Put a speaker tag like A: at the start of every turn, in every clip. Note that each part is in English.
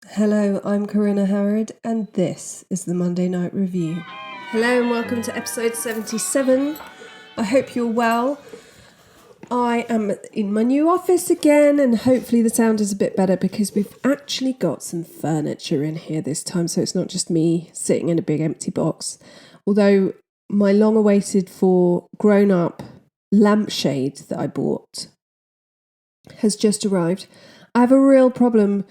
A: Hello, I'm Corinna Howard, and this is the Monday Night Review. Hello, and welcome to episode 77. I hope you're well. I am in my new office again, and hopefully the sound is a bit better because we've actually got some furniture in here this time, so it's not just me sitting in a big empty box. Although my long-awaited for grown-up lampshade that I bought has just arrived. I have a real problem.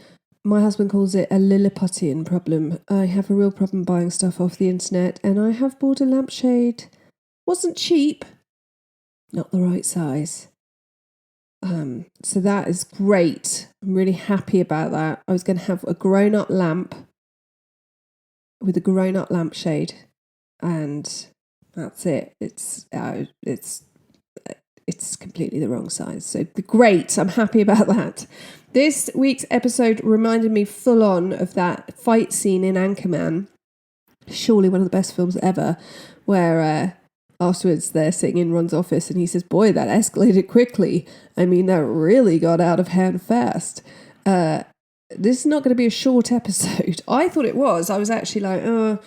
A: My husband calls it a Lilliputian problem. I have a real problem buying stuff off the internet, and I have bought a lampshade. Wasn't cheap, not the right size. So that is great. I'm really happy about that. I was going to have a grown-up lamp with a grown-up lampshade, and that's it. It's completely the wrong size. So great. I'm happy about that. This week's episode reminded me full on of that fight scene in Anchorman, surely one of the best films ever, where afterwards they're sitting in Ron's office and he says, boy, that escalated quickly. I mean, that really got out of hand fast. This is not going to be a short episode. I thought it was. I was actually like,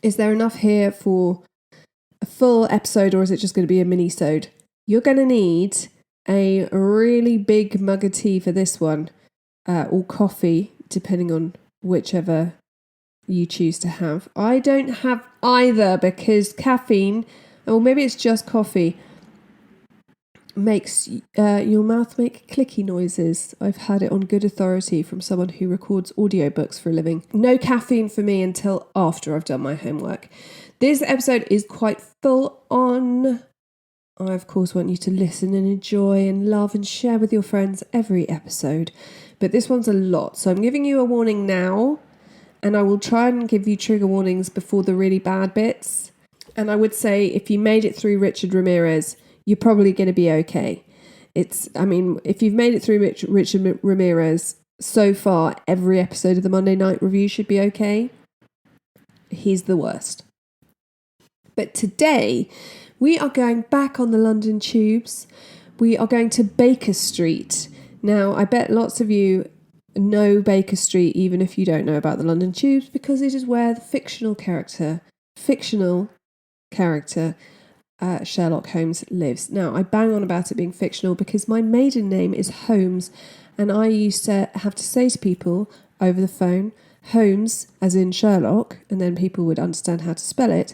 A: is there enough here for a full episode, or is it just going to be a mini-sode? You're going to need a really big mug of tea for this one, or coffee, depending on whichever you choose to have. I don't have either because caffeine, or maybe it's just coffee, makes your mouth make clicky noises. I've had it on good authority from someone who records audiobooks for a living. No caffeine for me until after I've done my homework. This episode is quite full on. I, of course, want you to listen and enjoy and love and share with your friends every episode. But this one's a lot. So I'm giving you a warning now. And I will try and give you trigger warnings before the really bad bits. And I would say if you made it through Richard Ramirez, you're probably going to be okay. If you've made it through Richard Ramirez so far, every episode of the Monday Night Review should be okay. He's the worst. But today, we are going back on the London tubes. We are going to Baker Street. Now, I bet lots of you know Baker Street, even if you don't know about the London tubes, because it is where the fictional character Sherlock Holmes lives. Now, I bang on about it being fictional because my maiden name is Holmes, and I used to have to say to people over the phone, Holmes, as in Sherlock, and then people would understand how to spell it.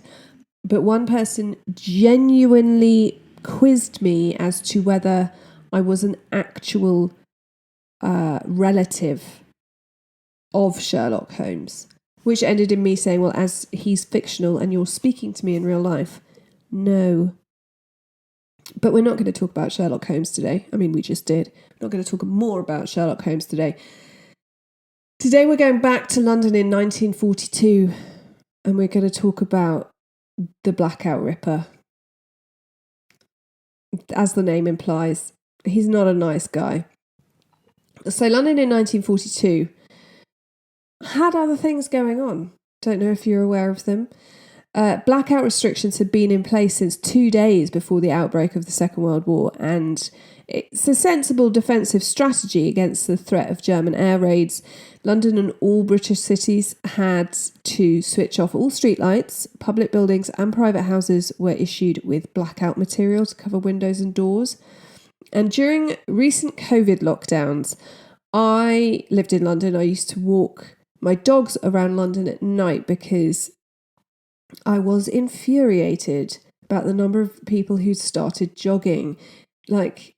A: But one person genuinely quizzed me as to whether I was an actual relative of Sherlock Holmes, which ended in me saying, well, as he's fictional and you're speaking to me in real life, no. But we're not going to talk about Sherlock Holmes today. I mean, we just did. We're not going to talk more about Sherlock Holmes today. Today we're going back to London in 1942, and we're going to talk about the Blackout Ripper. As the name implies, he's not a nice guy. So London in 1942 had other things going on. Don't know if you're aware of them. Blackout restrictions had been in place since 2 days before the outbreak of the Second World War, and it's a sensible defensive strategy against the threat of German air raids. London and all British cities had to switch off all streetlights. Public buildings and private houses were issued with blackout material to cover windows and doors. And during recent COVID lockdowns, I lived in London. I used to walk my dogs around London at night because I was infuriated about the number of people who started jogging. Like,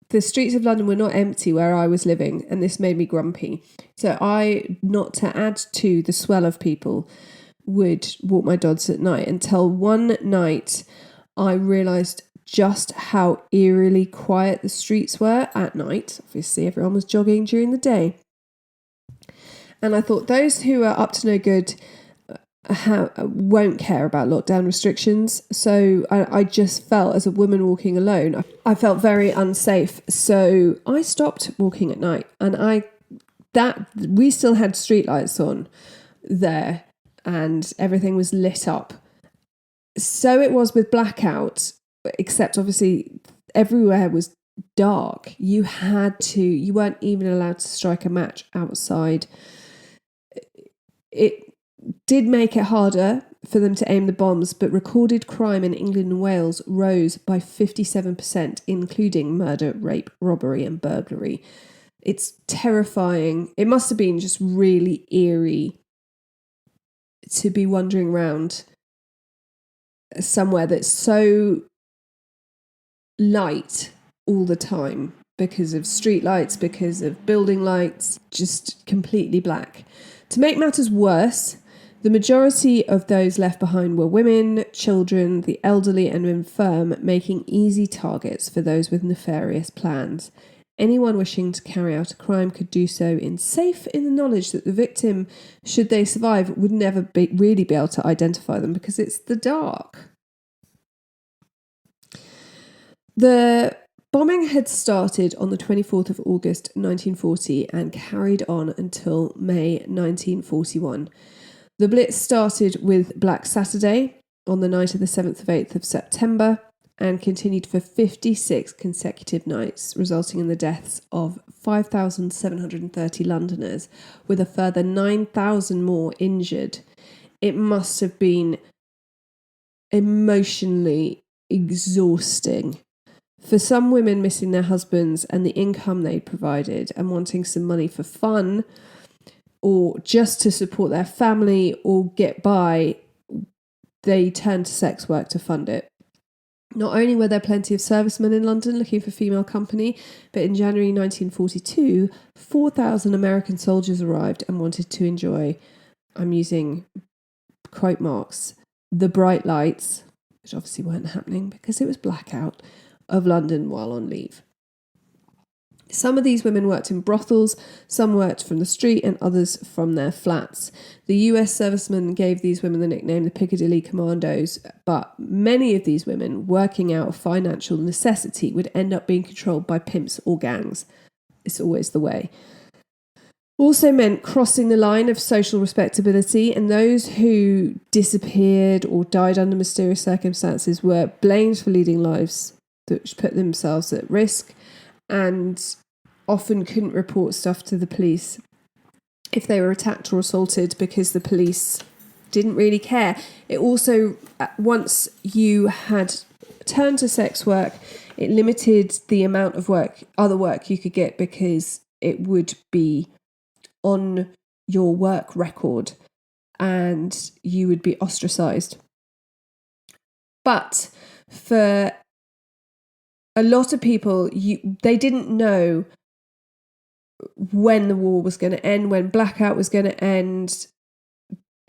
A: the streets of London were not empty where I was living, and this made me grumpy. So I, not to add to the swell of people, would walk my dogs at night until one night I realised just how eerily quiet the streets were at night. Obviously, everyone was jogging during the day. And I thought those who are up to no good won't care about lockdown restrictions. So I just felt, as a woman walking alone, I felt very unsafe. So I stopped walking at night, and we still had streetlights on there, and everything was lit up. So it was with blackout, except obviously everywhere was dark. You weren't even allowed to strike a match outside. It did make it harder for them to aim the bombs, but recorded crime in England and Wales rose by 57%, including murder, rape, robbery, and burglary. It's terrifying. It must have been just really eerie to be wandering around somewhere that's so light all the time because of street lights, because of building lights, just completely black. To make matters worse, the majority of those left behind were women, children, the elderly and infirm, making easy targets for those with nefarious plans. Anyone wishing to carry out a crime could do so in the knowledge that the victim, should they survive, would never really be able to identify them because it's the dark. The bombing had started on the 24th of August 1940 and carried on until May 1941. The Blitz started with Black Saturday on the night of the 7th of 8th of September and continued for 56 consecutive nights, resulting in the deaths of 5,730 Londoners, with a further 9,000 more injured. It must have been emotionally exhausting. For some women missing their husbands and the income they provided and wanting some money for fun or just to support their family or get by, they turned to sex work to fund it. Not only were there plenty of servicemen in London looking for female company, but in January 1942, 4,000 American soldiers arrived and wanted to enjoy, I'm using quote marks, the bright lights, which obviously weren't happening because it was blackout, of London while on leave. Some of these women worked in brothels, some worked from the street and others from their flats. The US servicemen gave these women the nickname the Piccadilly Commandos, but many of these women, working out of financial necessity, would end up being controlled by pimps or gangs. It's always the way. Also meant crossing the line of social respectability, and those who disappeared or died under mysterious circumstances were blamed for leading lives that put themselves at risk and often couldn't report stuff to the police if they were attacked or assaulted because the police didn't really care. It also, once you had turned to sex work, it limited the amount of other work you could get because it would be on your work record and you would be ostracized. But for a lot of people, they didn't know when the war was going to end, when blackout was going to end,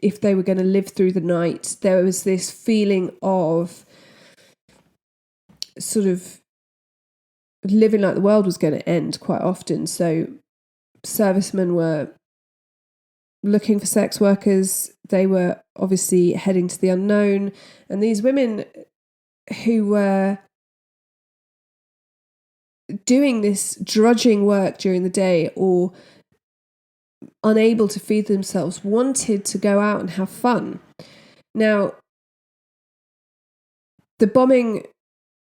A: if they were going to live through the night. There was this feeling of sort of living like the world was going to end quite often. So servicemen were looking for sex workers. They were obviously heading to the unknown. And these women who were doing this drudging work during the day or unable to feed themselves wanted to go out and have fun. Now, the bombing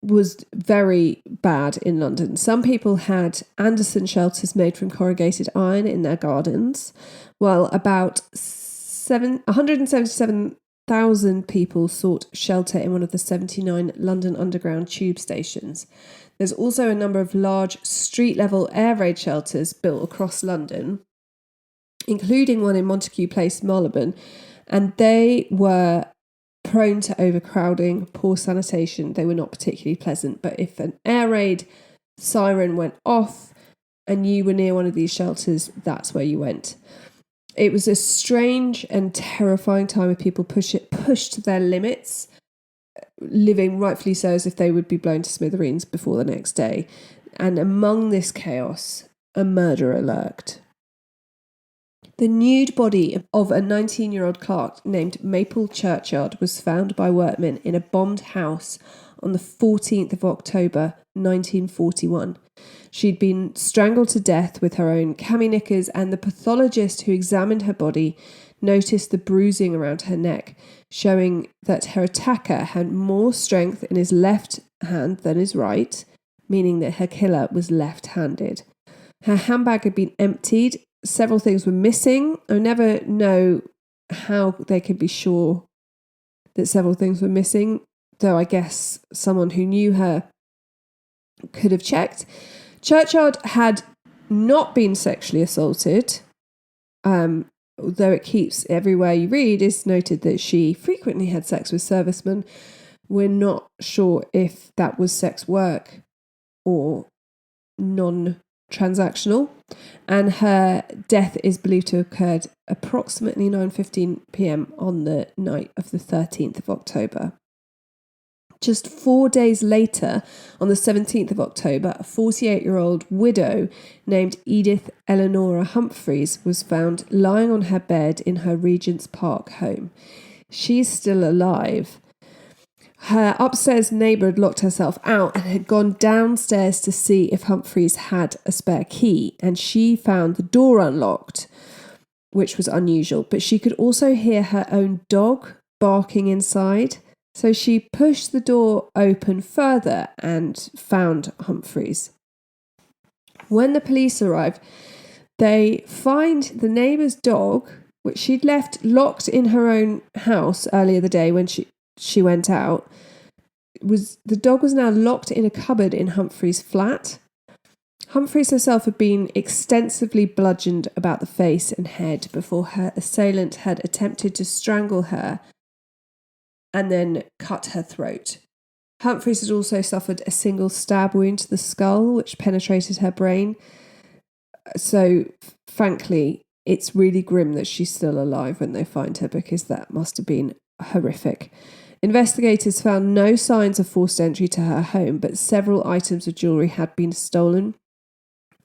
A: was very bad in London. Some people had Anderson shelters made from corrugated iron in their gardens, while about 177,000 people sought shelter in one of the 79 London Underground tube stations. There's also a number of large street-level air raid shelters built across London, including one in Montague Place, Marylebone, and they were prone to overcrowding, poor sanitation. They were not particularly pleasant, but if an air raid siren went off and you were near one of these shelters, that's where you went. It was a strange and terrifying time of people pushed to their limits, living rightfully so as if they would be blown to smithereens before the next day. And among this chaos, a murderer lurked. The nude body of a 19-year-old clerk named Maple Churchyard was found by workmen in a bombed house on the 14th of October 1941. She'd been strangled to death with her own cami knickers, and the pathologist who examined her body noticed the bruising around her neck, showing that her attacker had more strength in his left hand than his right, meaning that her killer was left-handed. Her handbag had been emptied. Several things were missing. I never know how they could be sure that several things were missing, though I guess someone who knew her could have checked. Churchyard had not been sexually assaulted, although it keeps everywhere you read is noted that she frequently had sex with servicemen. We're not sure if that was sex work or non-transactional, and her death is believed to have occurred approximately 9:15 p.m. on the night of the 13th of October. Just 4 days later, on the 17th of October, a 48-year-old widow named Edith Eleanora Humphreys was found lying on her bed in her Regent's Park home. She's still alive. Her upstairs neighbour had locked herself out and had gone downstairs to see if Humphreys had a spare key, and she found the door unlocked, which was unusual, but she could also hear her own dog barking inside. So she pushed the door open further and found Humphreys. When the police arrived, they find the neighbour's dog, which she'd left locked in her own house earlier the day when she went out. The dog was now locked in a cupboard in Humphreys' flat. Humphreys herself had been extensively bludgeoned about the face and head before her assailant had attempted to strangle her and then cut her throat. Humphreys had also suffered a single stab wound to the skull, which penetrated her brain. So, frankly, it's really grim that she's still alive when they find her, because that must have been horrific. Investigators found no signs of forced entry to her home, but several items of jewellery had been stolen.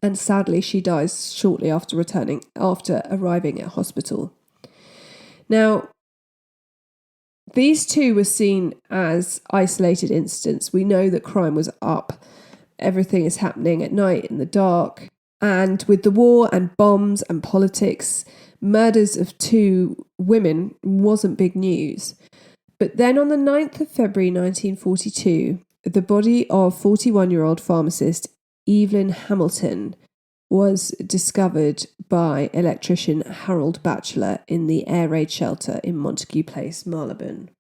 A: And sadly, she dies shortly after arriving at hospital. Now, these two were seen as isolated incidents. We know that crime was up. Everything is happening at night in the dark. And with the war and bombs and politics, murders of two women wasn't big news. But then on the 9th of February 1942, the body of 41-year-old pharmacist Evelyn Hamilton was discovered by electrician Harold Batchelor in the air raid shelter in Montague Place, Marylebone.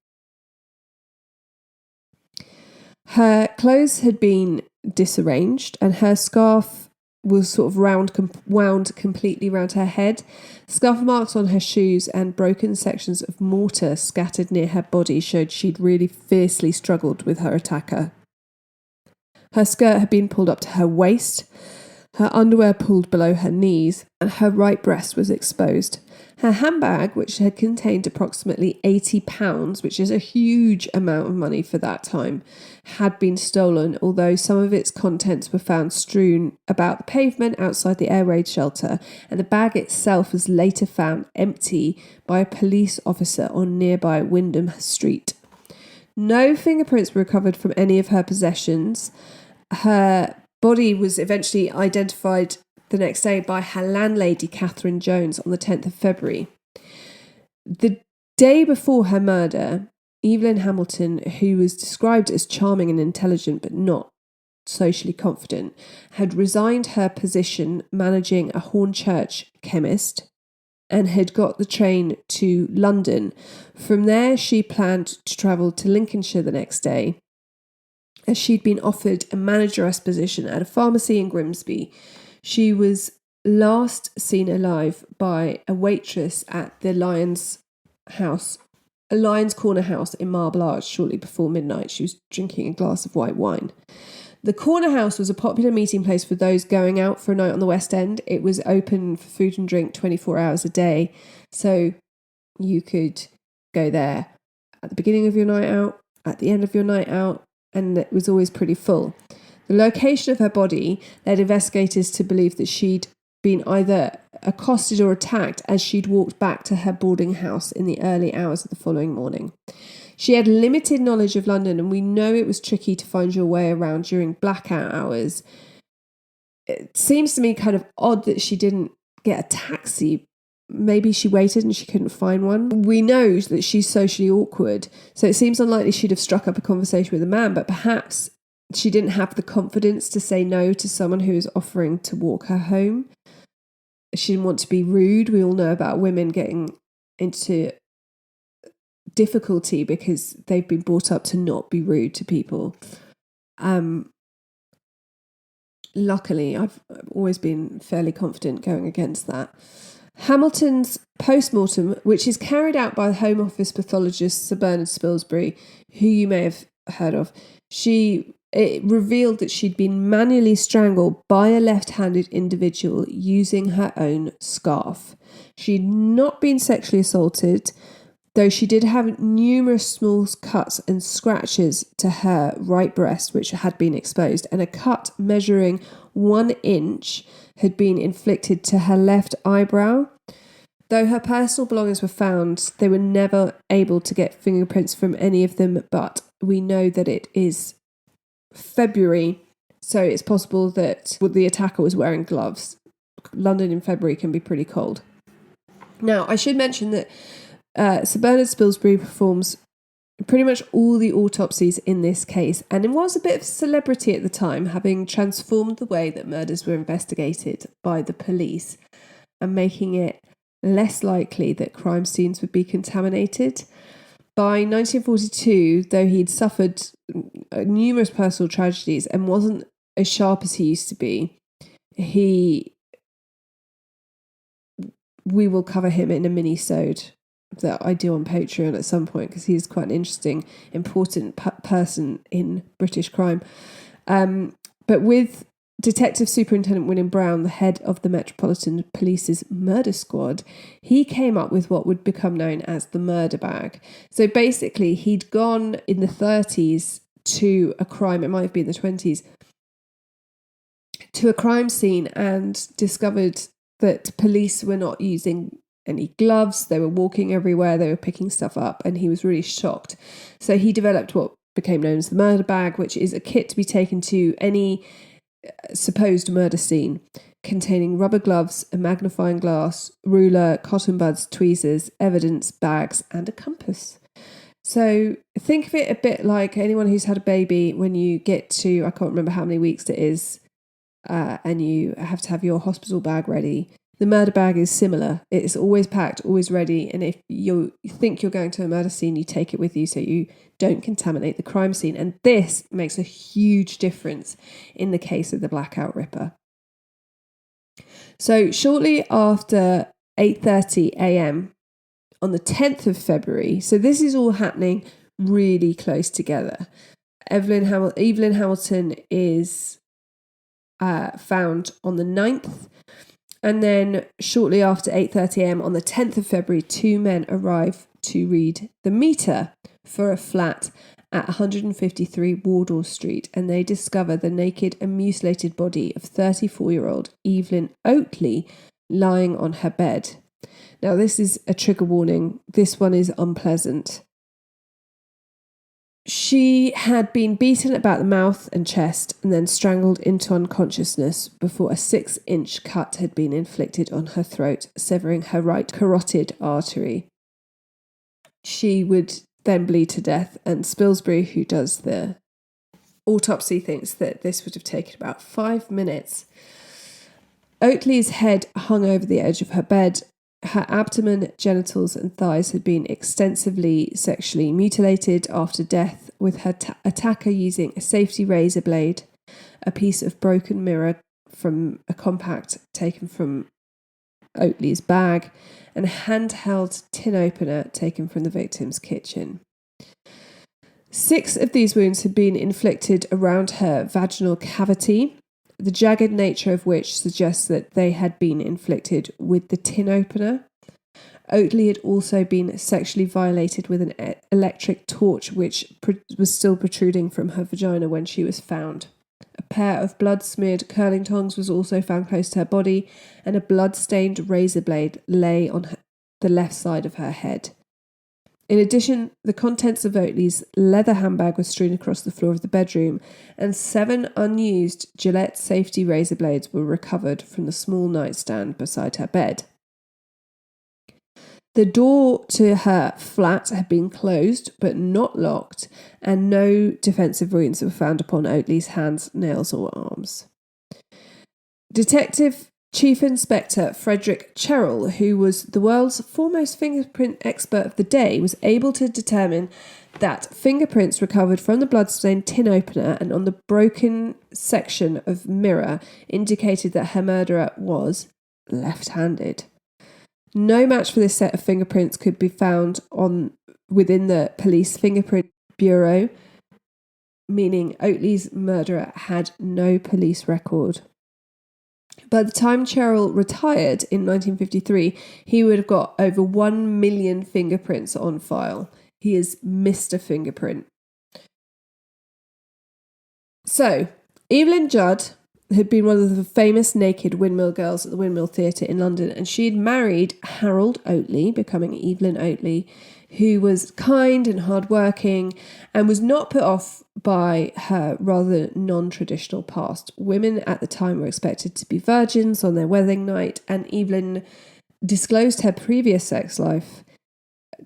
A: Her clothes had been disarranged and her scarf was sort of wound completely around her head. Scuff marks on her shoes and broken sections of mortar scattered near her body showed she'd really fiercely struggled with her attacker. Her skirt had been pulled up to her waist, her underwear pulled below her knees, and her right breast was exposed. Her handbag, which had contained approximately £80, which is a huge amount of money for that time, had been stolen, although some of its contents were found strewn about the pavement outside the air raid shelter, and the bag itself was later found empty by a police officer on nearby Wyndham Street. No fingerprints were recovered from any of her possessions. Her body was eventually identified the next day by her landlady, Catherine Jones, on the 10th of February. The day before her murder, Evelyn Hamilton, who was described as charming and intelligent but not socially confident, had resigned her position managing a Hornchurch chemist and had got the train to London. From there, she planned to travel to Lincolnshire the next day, as she'd been offered a manageress position at a pharmacy in Grimsby. She was last seen alive by a waitress at the Lions Corner House in Marble Arch shortly before midnight. She was drinking a glass of white wine. The Corner House was a popular meeting place for those going out for a night on the West End. It was open for food and drink 24 hours a day, so you could go there at the beginning of your night out, at the end of your night out, and it was always pretty full. The location of her body led investigators to believe that she'd been either accosted or attacked as she'd walked back to her boarding house in the early hours of the following morning. She had limited knowledge of London, and we know it was tricky to find your way around during blackout hours. It seems to me kind of odd that she didn't get a taxi. Maybe she waited and she couldn't find one. We know that she's socially awkward, so it seems unlikely she'd have struck up a conversation with a man, but perhaps she didn't have the confidence to say no to someone who was offering to walk her home. She didn't want to be rude. We all know about women getting into difficulty because they've been brought up to not be rude to people. Luckily, I've always been fairly confident going against that. Hamilton's post-mortem, which is carried out by the Home Office pathologist Sir Bernard Spilsbury, who you may have heard of, it revealed that she'd been manually strangled by a left-handed individual using her own scarf. She'd not been sexually assaulted, though she did have numerous small cuts and scratches to her right breast, which had been exposed, and a cut measuring 1 inch had been inflicted to her left eyebrow. Though her personal belongings were found, they were never able to get fingerprints from any of them, but we know that it is February, so it's possible that the attacker was wearing gloves. London in February can be pretty cold. Now, I should mention that Sir Bernard Spilsbury performs pretty much all the autopsies in this case, and it was a bit of a celebrity at the time, having transformed the way that murders were investigated by the police and making it less likely that crime scenes would be contaminated. By 1942, though he'd suffered numerous personal tragedies and wasn't as sharp as he used to be, we will cover him in a mini-sode that I do on Patreon at some point, because he's quite an interesting, important person in British crime. But with Detective Superintendent William Brown, the head of the Metropolitan Police's murder squad, he came up with what would become known as the murder bag. So basically, he'd gone in the 30s to a crime, it might have been the 20s, to a crime scene and discovered that police were not using any gloves, they were walking everywhere, they were picking stuff up, and he was really shocked. So he developed what became known as the murder bag, which is a kit to be taken to any supposed murder scene, containing rubber gloves, a magnifying glass, ruler, cotton buds, tweezers, evidence, bags, and a compass. So think of it a bit like anyone who's had a baby, when you get to, I can't remember how many weeks it is, and you have to have your hospital bag ready. The murder bag is similar. It's always packed, always ready. And if you think you're going to a murder scene, you take it with you so you don't contaminate the crime scene. And this makes a huge difference in the case of the Blackout Ripper. So shortly after 8:30 a.m. on the 10th of February, so this is all happening really close together, Evelyn Hamilton is found on the 9th. And then shortly after 8:30 a.m. on the 10th of February, 2 men arrive to read the meter for a flat at 153 Wardour Street, and they discover the naked and mutilated body of 34-year-old Evelyn Oatley lying on her bed. Now, this is a trigger warning. This one is unpleasant. She had been beaten about the mouth and chest and then strangled into unconsciousness before a 6-inch cut had been inflicted on her throat, severing her right carotid artery. She would then bleed to death, and Spilsbury, who does the autopsy, thinks that this would have taken about 5 minutes. Oatley's head hung over the edge of her bed. Her abdomen, genitals and thighs had been extensively sexually mutilated after death, with her attacker using a safety razor blade, a piece of broken mirror from a compact taken from Oatley's bag, and a handheld tin opener taken from the victim's kitchen. 6 of these wounds had been inflicted around her vaginal cavity, the jagged nature of which suggests that they had been inflicted with the tin opener. Oatley had also been sexually violated with an electric torch, which was still protruding from her vagina when she was found. A pair of blood-smeared curling tongs was also found close to her body, and a blood-stained razor blade lay on the left side of her head. In addition, the contents of Oatley's leather handbag were strewn across the floor of the bedroom, and 7 unused Gillette safety razor blades were recovered from the small nightstand beside her bed. The door to her flat had been closed but not locked, and no defensive wounds were found upon Oatley's hands, nails or arms. Detective Chief Inspector Frederick Cherrell, who was the world's foremost fingerprint expert of the day, was able to determine that fingerprints recovered from the bloodstained tin opener and on the broken section of mirror indicated that her murderer was left-handed. No match for this set of fingerprints could be found within the police fingerprint bureau, meaning Oatley's murderer had no police record. By the time Cherrell retired in 1953, he would have got over 1 million fingerprints on file. He is Mr. Fingerprint. So, Evelyn Judd had been one of the famous naked windmill girls at the Windmill Theatre in London, and she had married Harold Oatley, becoming Evelyn Oatley, who was kind and hardworking and was not put off by her rather non-traditional past. Women at the time were expected to be virgins on their wedding night, and Evelyn disclosed her previous sex life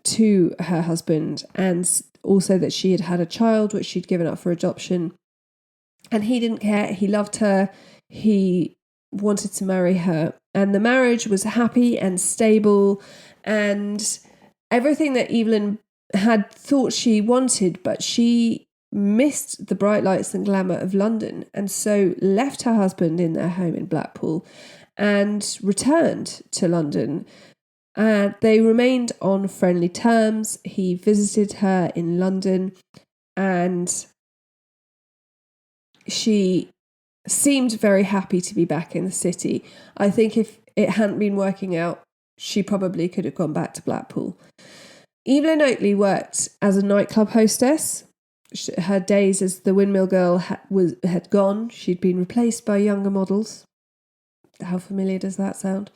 A: to her husband, and also that she had had a child which she'd given up for adoption. And he didn't care. He loved her. He wanted to marry her. And the marriage was happy and stable and everything that Evelyn had thought she wanted, but she missed the bright lights and glamour of London, and so left her husband in their home in Blackpool and returned to London. They remained on friendly terms. He visited her in London and she seemed very happy to be back in the city. I think if it hadn't been working out, she probably could have gone back to Blackpool. Evelyn Oatley worked as a nightclub hostess. Her days as the windmill girl had gone. She'd been replaced by younger models. How familiar does that sound?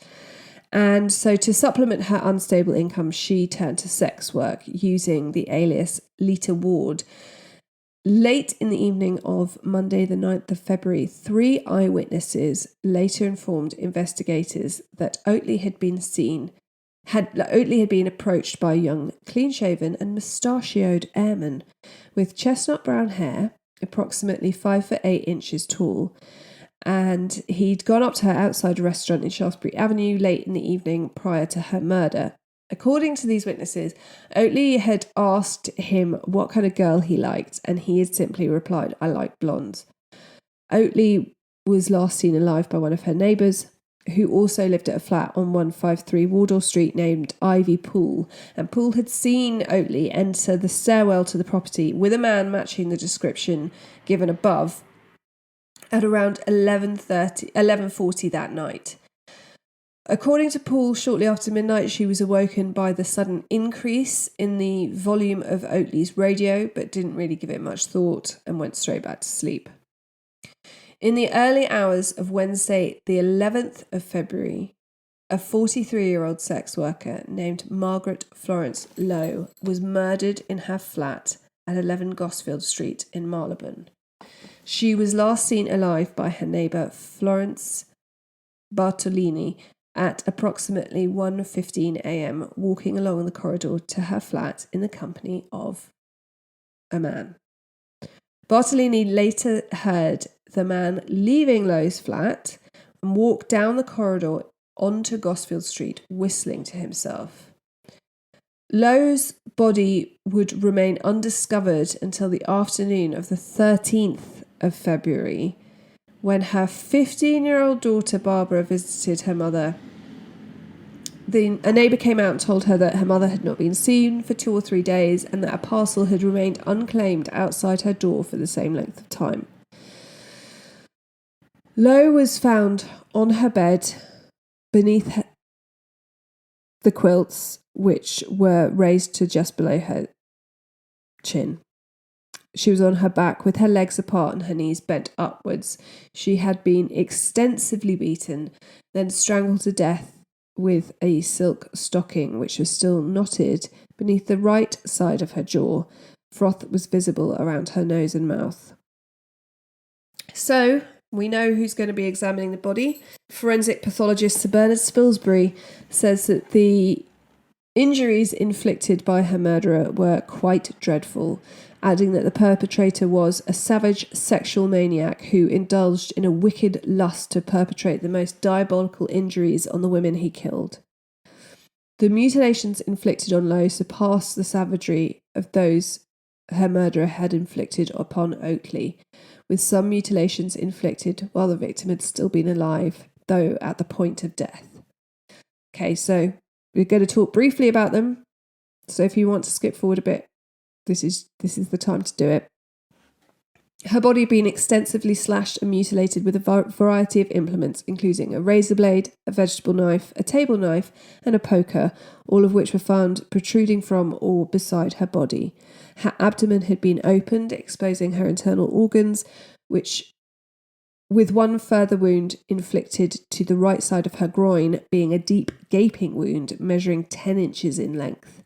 A: And so to supplement her unstable income, she turned to sex work using the alias Lita Ward. Late in the evening of Monday, the 9th of February, 3 eyewitnesses later informed investigators that Oatley had been approached by a young, clean-shaven and mustachioed airman with chestnut brown hair, approximately 5'8" tall, and he'd gone up to her outside a restaurant in Shaftesbury Avenue late in the evening prior to her murder. According to these witnesses, Oatley had asked him what kind of girl he liked, and he had simply replied, "I like blondes." Oatley was last seen alive by one of her neighbours, who also lived at a flat on 153 Wardour Street named Ivy Poole, and Poole had seen Oatley enter the stairwell to the property with a man matching the description given above at around 11:40 that night. According to Poole, shortly after midnight, she was awoken by the sudden increase in the volume of Oatley's radio, but didn't really give it much thought and went straight back to sleep. In the early hours of Wednesday, the 11th of February, a 43-year-old sex worker named Margaret Florence Lowe was murdered in her flat at 11 Gosfield Street in Marylebone. She was last seen alive by her neighbour Florence Bartolini at approximately 1:15 a.m, walking along the corridor to her flat in the company of a man. Bartolini later heard the man leaving Lowe's flat and walk down the corridor onto Gosfield Street, whistling to himself. Lowe's body would remain undiscovered until the afternoon of the 13th of February, when her 15-year-old daughter Barbara visited her mother. A neighbour came out and told her that her mother had not been seen for 2 or 3 days and that a parcel had remained unclaimed outside her door for the same length of time. Lowe was found on her bed beneath the quilts, which were raised to just below her chin. She was on her back with her legs apart and her knees bent upwards. She had been extensively beaten, then strangled to death with a silk stocking which was still knotted beneath the right side of her jaw. Froth was visible around her nose and mouth. So, we know who's going to be examining the body. Forensic pathologist Sir Bernard Spilsbury says that the Injuries inflicted by her murderer were quite dreadful, adding that the perpetrator was a savage sexual maniac who indulged in a wicked lust to perpetrate the most diabolical injuries on the women he killed. The mutilations inflicted on Lowe surpassed the savagery of those her murderer had inflicted upon Oakley, with some mutilations inflicted while the victim had still been alive, though at the point of death. Okay, so we're going to talk briefly about them. So if you want to skip forward a bit, this is the time to do it. Her body had been extensively slashed and mutilated with a variety of implements, including a razor blade, a vegetable knife, a table knife, and a poker, all of which were found protruding from or beside her body. Her abdomen had been opened, exposing her internal organs, which, with one further wound inflicted to the right side of her groin, being a deep gaping wound measuring 10 inches in length.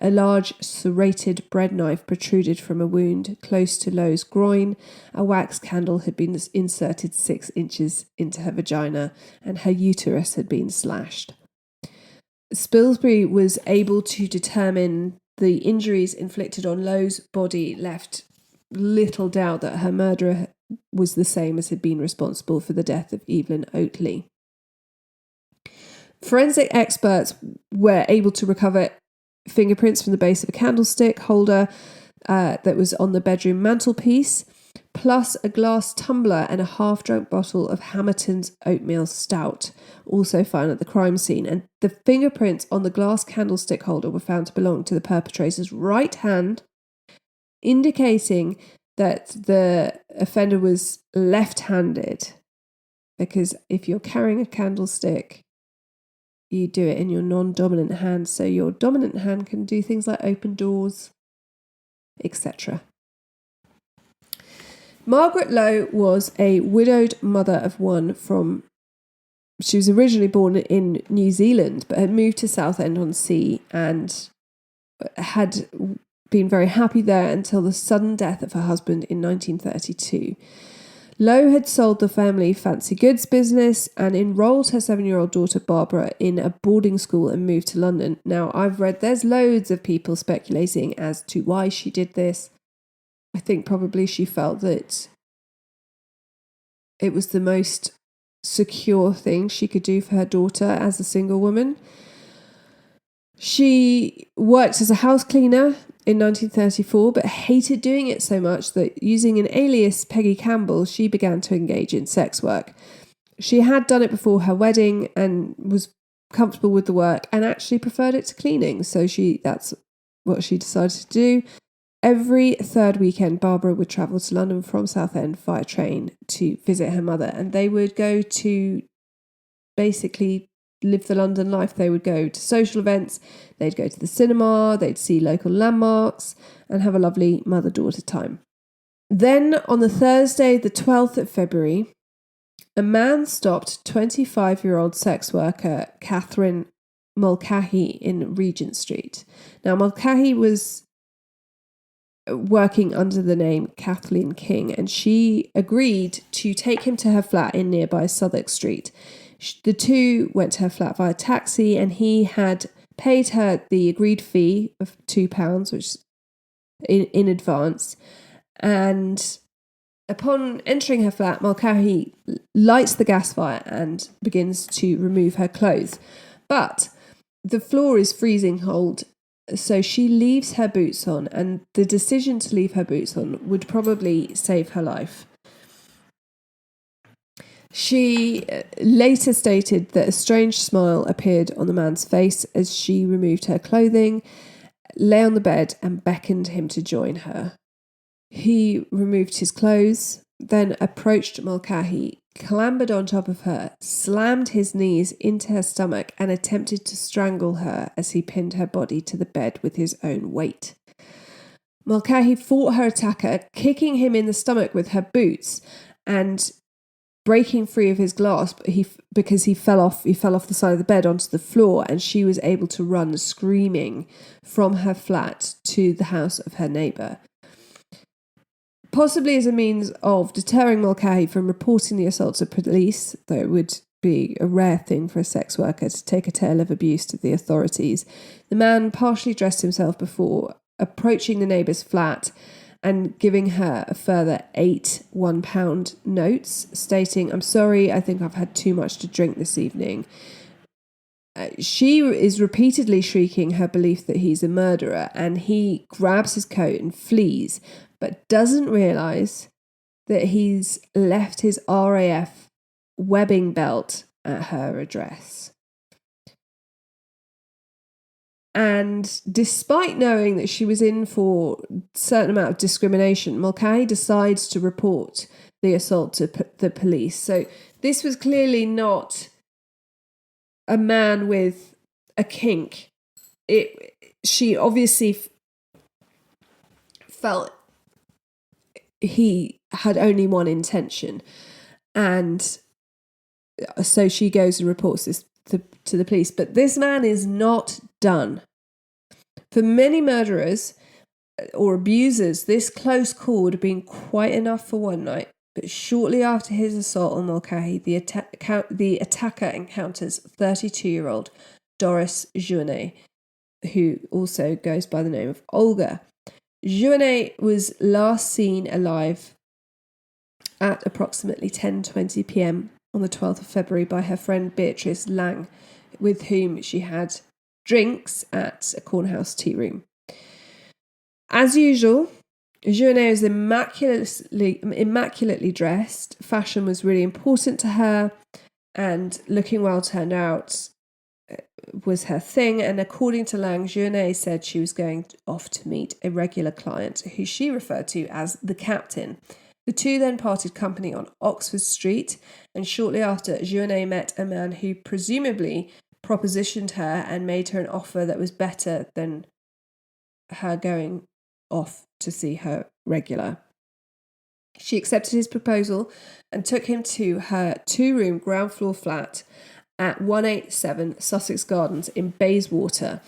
A: A large serrated bread knife protruded from a wound close to Lowe's groin. A wax candle had been inserted 6 inches into her vagina, and her uterus had been slashed. Spilsbury was able to determine the injuries inflicted on Lowe's body left little doubt that her murderer was the same as had been responsible for the death of Evelyn Oakley. Forensic experts were able to recover fingerprints from the base of a candlestick holder that was on the bedroom mantelpiece, plus a glass tumbler and a half-drunk bottle of Hamilton's oatmeal stout, also found at the crime scene. And the fingerprints on the glass candlestick holder were found to belong to the perpetrator's right hand, indicating that the offender was left-handed, because if you're carrying a candlestick, you do it in your non-dominant hand, so your dominant hand can do things like open doors, etc. Margaret Lowe was a widowed mother of one she was originally born in New Zealand, but had moved to Southend-on-Sea and had been very happy there until the sudden death of her husband in 1932. Lowe had sold the family fancy goods business and enrolled her 7-year-old daughter Barbara in a boarding school and moved to London. Now, I've read there's loads of people speculating as to why she did this. I think probably she felt that it was the most secure thing she could do for her daughter as a single woman. She worked as a house cleaner in 1934, but hated doing it so much that, using an alias Peggy Campbell, she began to engage in sex work. She had done it before her wedding and was comfortable with the work and actually preferred it to cleaning, so that's what she decided to do. Every third weekend, Barbara would travel to London from Southend via train to visit her mother, and they would go to basically live the London life. They would go to social events, they'd go to the cinema, they'd see local landmarks and have a lovely mother-daughter time. Then on the Thursday, the 12th of February, a man stopped 25-year-old sex worker Catherine Mulcahy in Regent Street. Now, Mulcahy was working under the name Kathleen King, and she agreed to take him to her flat in nearby Southwark Street. The two went to her flat via taxi, and he had paid her the agreed fee of £2, which in advance. And upon entering her flat, Mulcahy lights the gas fire and begins to remove her clothes. But the floor is freezing cold, so she leaves her boots on, and the decision to leave her boots on would probably save her life. She later stated that a strange smile appeared on the man's face as she removed her clothing, lay on the bed and beckoned him to join her. He removed his clothes, then approached Mulcahy, clambered on top of her, slammed his knees into her stomach and attempted to strangle her as he pinned her body to the bed with his own weight. Mulcahy fought her attacker, kicking him in the stomach with her boots and breaking free of his grasp because he fell off the side of the bed onto the floor, and she was able to run screaming from her flat to the house of her neighbour. Possibly as a means of deterring Mulcahy from reporting the assault to police, though it would be a rare thing for a sex worker to take a tale of abuse to the authorities. The man partially dressed himself before approaching the neighbour's flat and giving her a further 8 £1 notes, stating, "I'm sorry, I think I've had too much to drink this evening." She is repeatedly shrieking her belief that he's a murderer, and he grabs his coat and flees, but doesn't realise that he's left his RAF webbing belt at her address. And despite knowing that she was in for a certain amount of discrimination, Mulcahy decides to report the assault to the police. So this was clearly not a man with a kink. She obviously felt he had only one intention, and so she goes and reports this to the police. But this man is not done. For many murderers or abusers, this close call would have been quite enough for one night. But shortly after his assault on Mulcahy, the attacker encounters 32-year-old Doris Jouanet, who also goes by the name of Olga. Jouanet was last seen alive at approximately 10:20 p.m. on the 12th of February by her friend Beatrice Lang, with whom she had drinks at a cornhouse tea room. As usual, Jouanet was immaculately dressed. Fashion was really important to her, and looking well turned out was her thing. And according to Lang, Jouanet said she was going off to meet a regular client who she referred to as the captain. The two then parted company on Oxford Street, and shortly after, Jouanet met a man who presumably propositioned her and made her an offer that was better than her going off to see her regular. She accepted his proposal and took him to her 2-room ground floor flat at 187 Sussex Gardens in Bayswater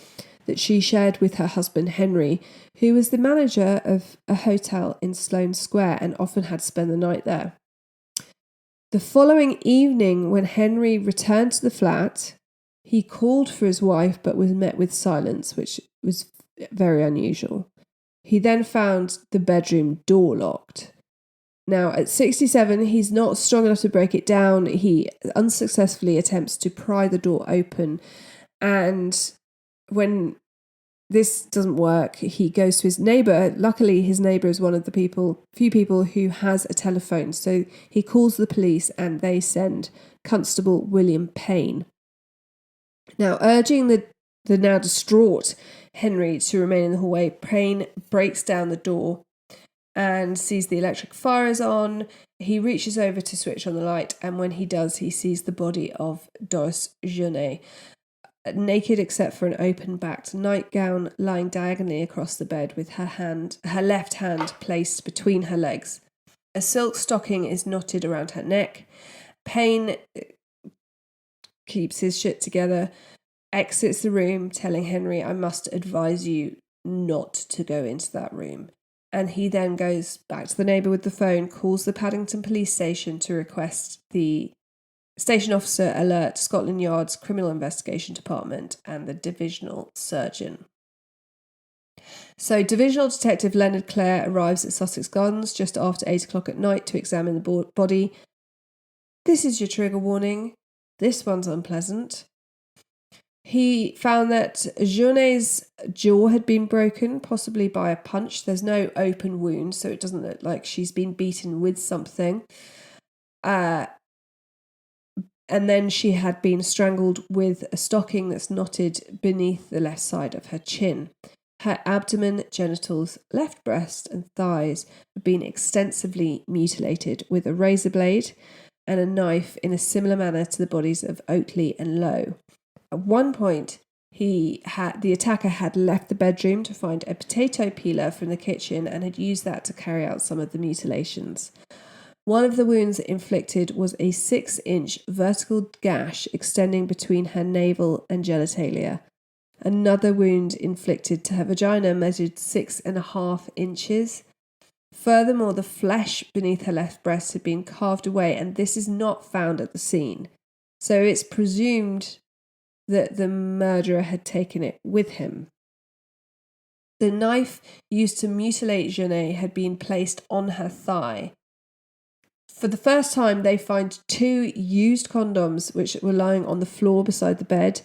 A: that she shared with her husband Henry, who was the manager of a hotel in Sloane Square and often had to spend the night there. The following evening, when Henry returned to the flat, he called for his wife but was met with silence, which was very unusual. He then found the bedroom door locked. Now, at 67, he's not strong enough to break it down. He unsuccessfully attempts to pry the door open, and when this doesn't work, he goes to his neighbour. Luckily, his neighbour is one of the few people who has a telephone, so he calls the police and they send Constable William Payne. Now, urging the now distraught Henry to remain in the hallway, Payne breaks down the door and sees the electric fire is on. He reaches over to switch on the light, and when he does, he sees the body of Doris Jouanet, naked except for an open-backed nightgown, lying diagonally across the bed with her left hand placed between her legs. A silk stocking is knotted around her neck. Payne keeps his shit together, exits the room, telling Henry, "I must advise you not to go into that room." And he then goes back to the neighbour with the phone, calls the Paddington police station to request the station officer alert Scotland Yard's Criminal Investigation Department and the divisional surgeon. So Divisional Detective Leonard Clare arrives at Sussex Gardens just after 8 o'clock at night to examine the body. This is your trigger warning. This one's unpleasant. He found that Jouanet's jaw had been broken, possibly by a punch. There's no open wound, so it doesn't look like she's been beaten with something. And then she had been strangled with a stocking that's knotted beneath the left side of her chin. Her abdomen, genitals, left breast and thighs have been extensively mutilated with a razor blade and a knife in a similar manner to the bodies of Oatley and Lowe. At one point, the attacker had left the bedroom to find a potato peeler from the kitchen and had used that to carry out some of the mutilations. One of the wounds inflicted was a 6-inch vertical gash extending between her navel and genitalia. Another wound inflicted to her vagina measured 6.5 inches. Furthermore, the flesh beneath her left breast had been carved away, and this is not found at the scene. So it's presumed that the murderer had taken it with him. The knife used to mutilate Jeunet had been placed on her thigh. For the first time, they find 2 used condoms which were lying on the floor beside the bed.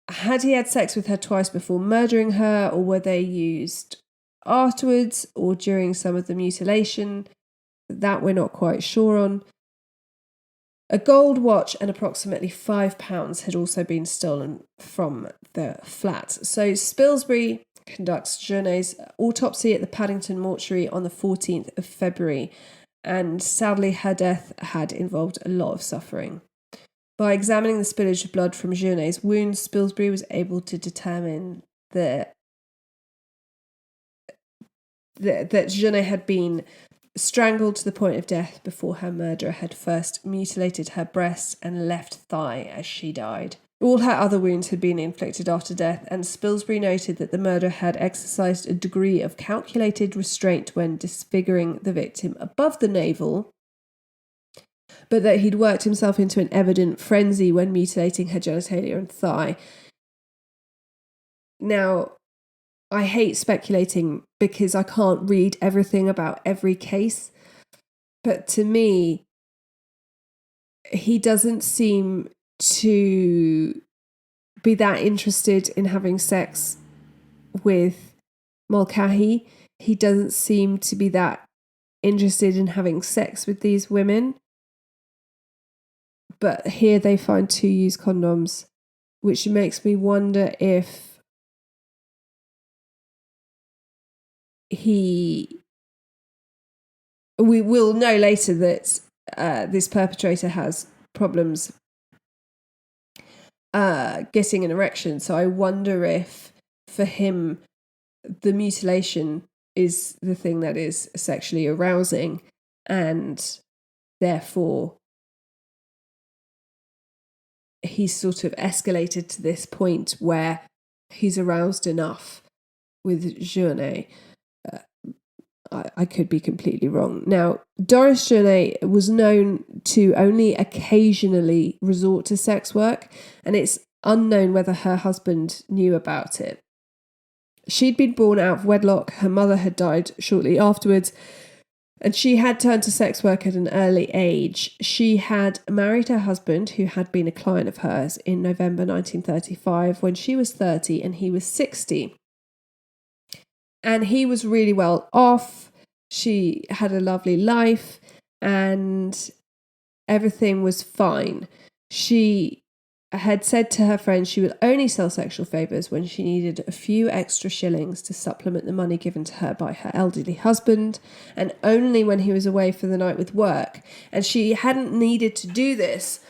A: Had he had sex with her twice before murdering her, or were they used afterwards or during some of the mutilation? That we're not quite sure on. A gold watch and approximately £5 had also been stolen from the flat. So Spilsbury conducts Jeunet's autopsy at the Paddington mortuary on the 14th of February, and sadly her death had involved a lot of suffering. By examining the spillage of blood from Jeunet's wounds, Spilsbury was able to determine that Jeunet had been strangled to the point of death before her murderer had first mutilated her breast and left thigh as she died. All her other wounds had been inflicted after death, and Spilsbury noted that the murderer had exercised a degree of calculated restraint when disfiguring the victim above the navel, but that he'd worked himself into an evident frenzy when mutilating her genitalia and thigh. Now, I hate speculating because I can't read everything about every case, but to me, he doesn't seem to be that interested in having sex with Mulcahy. He doesn't seem to be that interested in having sex with these women. But here they find 2 used condoms, which makes me wonder if we will know later that this perpetrator has problems getting an erection. So I wonder if for him the mutilation is the thing that is sexually arousing, and therefore he's sort of escalated to this point where he's aroused enough with Jeunet. I could be completely wrong. Now, Doris Jeunet was known to only occasionally resort to sex work, and it's unknown whether her husband knew about it. She'd been born out of wedlock, her mother had died shortly afterwards, and she had turned to sex work at an early age. She had married her husband, who had been a client of hers, in November 1935 when she was 30 and he was 60. And he was really well off. She had a lovely life and everything was fine. She had said to her friends she would only sell sexual favours when she needed a few extra shillings to supplement the money given to her by her elderly husband, and only when he was away for the night with work. And she hadn't needed to do this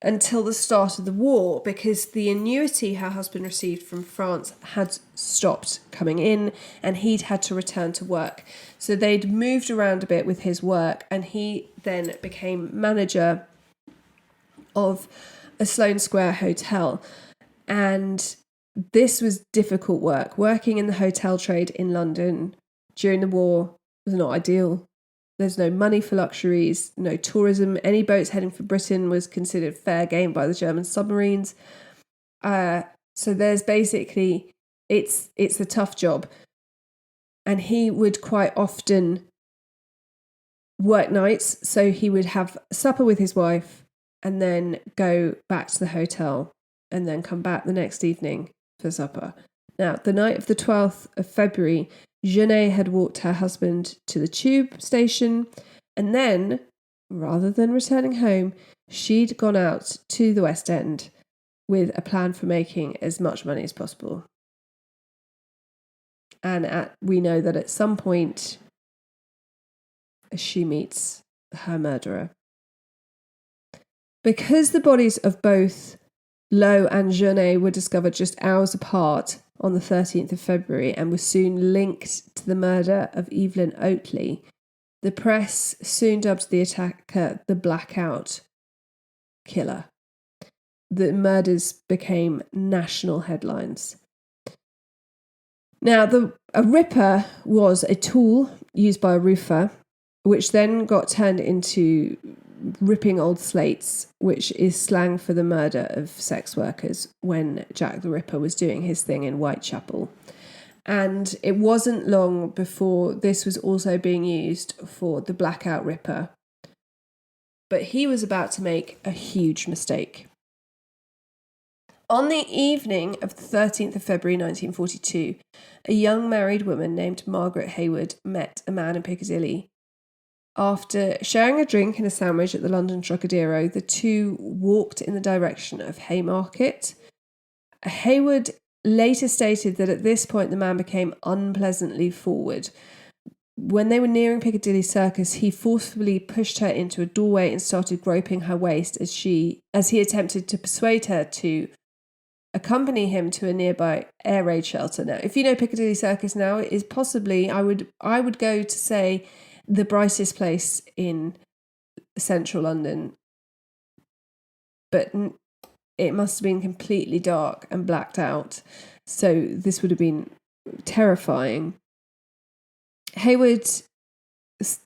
A: until the start of the war, because the annuity her husband received from France had stopped coming in and he'd had to return to work. So they'd moved around a bit with his work, and he then became manager of a Sloane Square hotel. And this was difficult work. Working in the hotel trade in London during the war was not ideal. There's no money for luxuries, no tourism. Any boats heading for Britain was considered fair game by the German submarines. So there's basically, it's a tough job. And he would quite often work nights. So he would have supper with his wife and then go back to the hotel and then come back the next evening for supper. Now, the night of the 12th of February, Jeunet had walked her husband to the tube station, and then, rather than returning home, she'd gone out to the West End with a plan for making as much money as possible. And we know that at some point, she meets her murderer. Because the bodies of both Lowe and Jeunet were discovered just hours apart on the 13th of February and were soon linked to the murder of Evelyn Oatley, the press soon dubbed the attacker the Blackout Killer. The murders became national headlines. Now, a ripper was a tool used by a roofer, which then got turned into ripping old slates, which is slang for the murder of sex workers when Jack the Ripper was doing his thing in Whitechapel. And it wasn't long before this was also being used for the Blackout Ripper. But he was about to make a huge mistake. On the evening of the 13th of February 1942, a young married woman named Margaret Hayward met a man in Piccadilly. After sharing a drink and a sandwich at the London Trocadero, the two walked in the direction of Haymarket. Hayward later stated that at this point the man became unpleasantly forward. When they were nearing Piccadilly Circus, he forcefully pushed her into a doorway and started groping her waist as he attempted to persuade her to accompany him to a nearby air raid shelter. Now, if you know Piccadilly Circus now, it is possibly, I would go to say, the brightest place in central London. But it must have been completely dark and blacked out. So this would have been terrifying. Hayward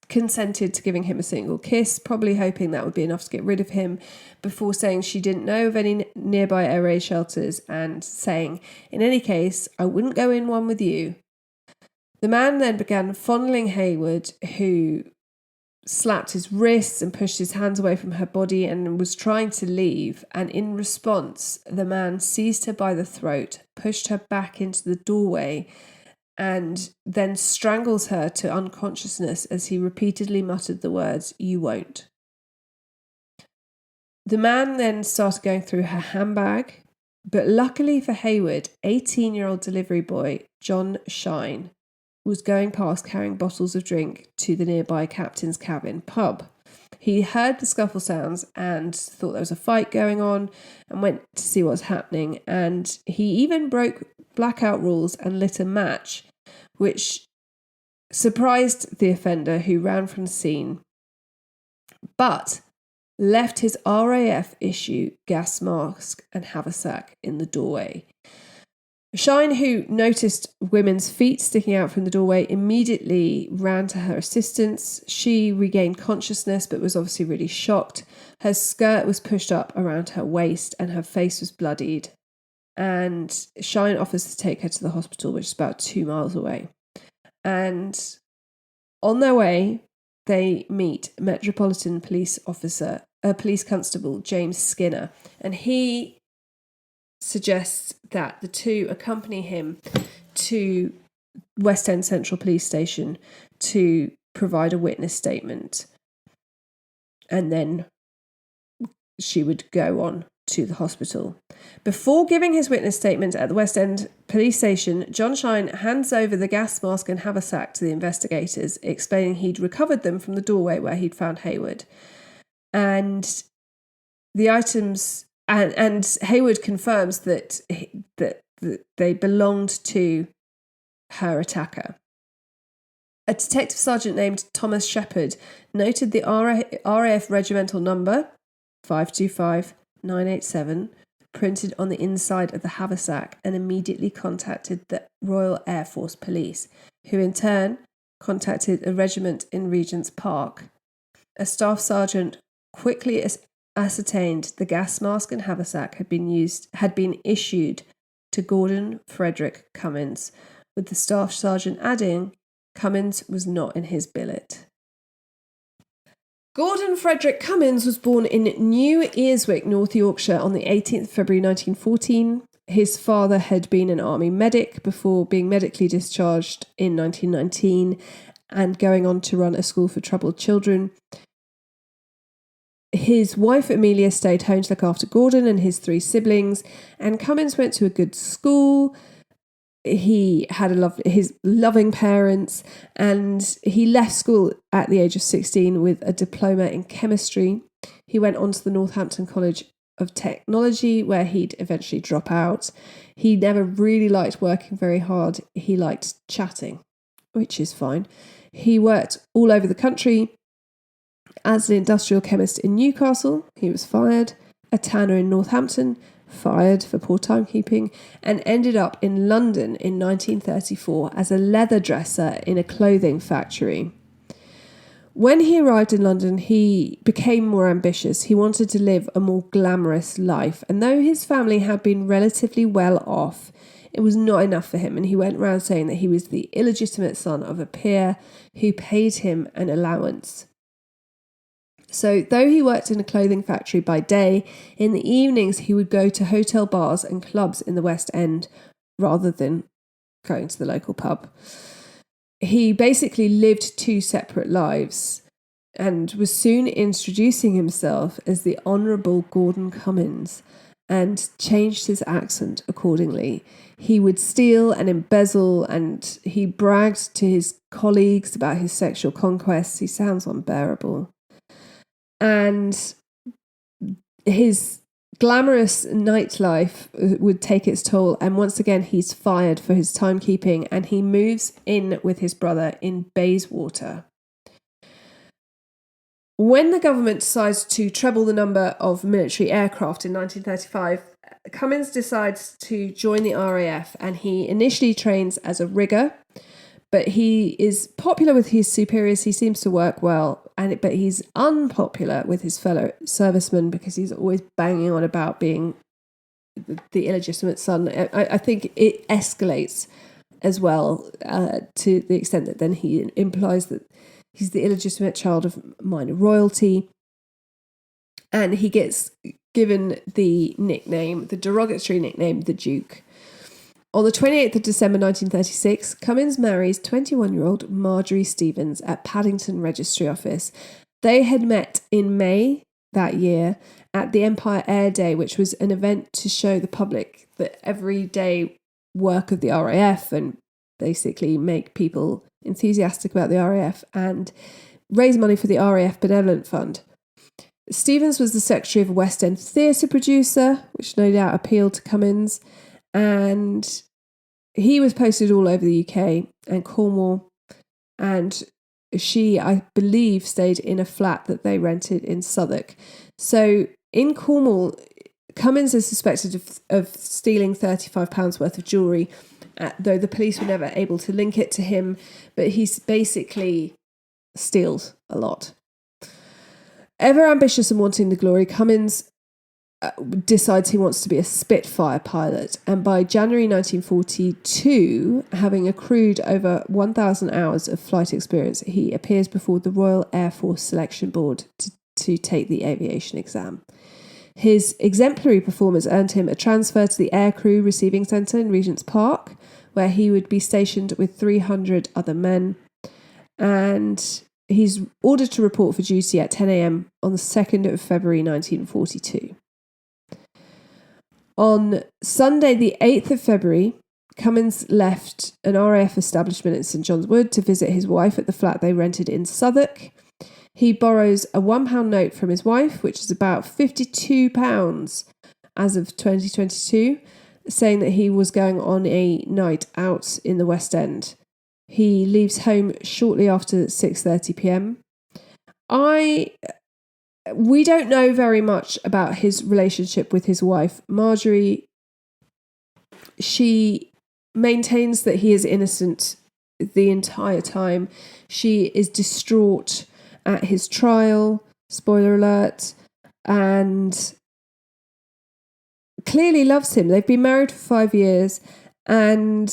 A: consented to giving him a single kiss, probably hoping that would be enough to get rid of him, before saying she didn't know of any nearby air raid shelters and saying, in any case, I wouldn't go in one with you. The man then began fondling Hayward, who slapped his wrists and pushed his hands away from her body and was trying to leave. And in response, the man seized her by the throat, pushed her back into the doorway, and then strangles her to unconsciousness as he repeatedly muttered the words, "You won't." The man then started going through her handbag, but luckily for Hayward, 18-year-old delivery boy John Shine was going past carrying bottles of drink to the nearby Captain's Cabin pub. He heard the scuffle sounds and thought there was a fight going on and went to see what was happening. And he even broke blackout rules and lit a match, which surprised the offender, who ran from the scene, but left his RAF issue gas mask and haversack in the doorway. Shine, who noticed women's feet sticking out from the doorway, immediately ran to her assistance. She regained consciousness but was obviously really shocked. Her skirt was pushed up around her waist and her face was bloodied. And Shine offers to take her to the hospital, which is about 2 miles away. And on their way, they meet Metropolitan Police Constable James Skinner, and he suggests that the two accompany him to West End Central Police Station to provide a witness statement. And then she would go on to the hospital. Before giving his witness statement at the West End Police Station, John Shine hands over the gas mask and haversack to the investigators, explaining he'd recovered them from the doorway where he'd found Hayward. And the items... And Hayward confirms that they belonged to her attacker. A detective sergeant named Thomas Shepherd noted the RAF regimental number 525987 printed on the inside of the haversack and immediately contacted the Royal Air Force Police, who in turn contacted a regiment in Regent's Park. A staff sergeant quickly ascertained the gas mask and haversack had been issued to Gordon Frederick Cummins, with the staff sergeant adding Cummins was not in his billet. Gordon Frederick Cummins was born in New Earswick, North Yorkshire, on the 18th of February 1914. His father had been an army medic before being medically discharged in 1919 and going on to run a school for troubled children. His wife Amelia stayed home to look after Gordon and his 3 siblings, and Cummins went to a good school. He had his loving parents, and he left school at the age of 16 with a diploma in chemistry. He went on to the Northampton College of Technology, where he'd eventually drop out. He never really liked working very hard. He liked chatting, which is fine. He worked all over the country. As an industrial chemist in Newcastle, he was fired. A tanner in Northampton, fired for poor timekeeping, and ended up in London in 1934 as a leather dresser in a clothing factory. When he arrived in London, he became more ambitious. He wanted to live a more glamorous life. And though his family had been relatively well off, it was not enough for him. And he went around saying that he was the illegitimate son of a peer who paid him an allowance. So though he worked in a clothing factory by day, in the evenings he would go to hotel bars and clubs in the West End rather than going to the local pub. He basically lived two separate lives and was soon introducing himself as the Honourable Gordon Cummins and changed his accent accordingly. He would steal and embezzle, and he bragged to his colleagues about his sexual conquests. He sounds unbearable. And his glamorous nightlife would take its toll, and once again he's fired for his timekeeping, and he moves in with his brother in Bayswater. When the government decides to treble the number of military aircraft in 1935, Cummins decides to join the RAF, and he initially trains as a rigger, but he is popular with his superiors. He seems to work well, but he's unpopular with his fellow servicemen because he's always banging on about being the illegitimate son. I think it escalates as well to the extent that then he implies that he's the illegitimate child of minor royalty. And he gets given the derogatory nickname, the Duke. On the 28th of December 1936, Cummins marries 21-year-old Marjorie Stevens at Paddington Registry Office. They had met in May that year at the Empire Air Day, which was an event to show the public the everyday work of the RAF and basically make people enthusiastic about the RAF and raise money for the RAF Benevolent Fund. Stevens was the secretary of a West End theatre producer, which no doubt appealed to Cummins. And he was posted all over the UK and Cornwall, and she, I believe, stayed in a flat that they rented in Southwark. So in Cornwall, Cummins is suspected of stealing £35 worth of jewellery, though the police were never able to link it to him, but he's basically steals a lot. Ever ambitious and wanting the glory, Cummins decides he wants to be a Spitfire pilot, and by January 1942, having accrued over 1,000 hours of flight experience, he appears before the Royal Air Force Selection Board to take the aviation exam. His exemplary performance earned him a transfer to the Aircrew Receiving Centre in Regent's Park, where he would be stationed with 300 other men, and he's ordered to report for duty at 10 a.m. on the 2nd of February 1942. On Sunday, the 8th of February, Cummins left an RAF establishment in St John's Wood to visit his wife at the flat they rented in Southwark. He borrows a £1 note from his wife, which is about £52 as of 2022, saying that he was going on a night out in the West End. He leaves home shortly after 6:30 p.m. We don't know very much about his relationship with his wife, Marjorie. She maintains that he is innocent the entire time. She is distraught at his trial, spoiler alert, and clearly loves him. They've been married for 5 years, and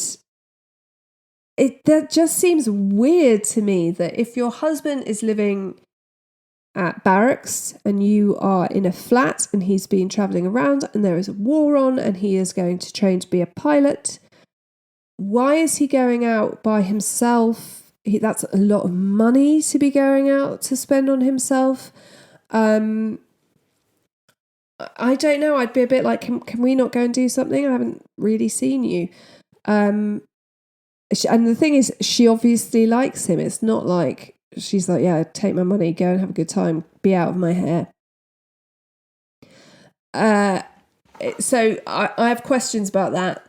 A: that just seems weird to me that if your husband is living at barracks and you are in a flat and he's been travelling around and there is a war on and he is going to train to be a pilot, why is he going out by himself? That's a lot of money to be going out to spend on himself. I don't know. I'd be a bit like, can we not go and do something? I haven't really seen you. And the thing is, she obviously likes him. It's not like she's like, yeah, take my money, go and have a good time, be out of my hair. So I have questions about that.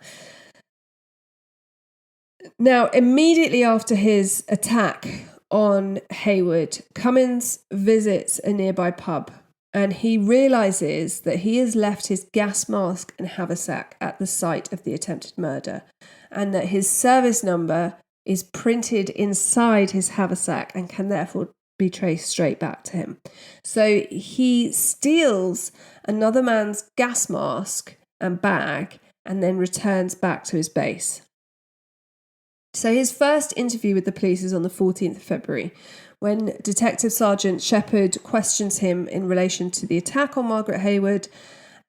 A: Now, immediately after his attack on Hayward, Cummins visits a nearby pub and he realises that he has left his gas mask and haversack at the site of the attempted murder, and that his service number is printed inside his haversack and can therefore be traced straight back to him. So he steals another man's gas mask and bag and then returns back to his base. So his first interview with the police is on the 14th of February, when Detective Sergeant Shepherd questions him in relation to the attack on Margaret Hayward.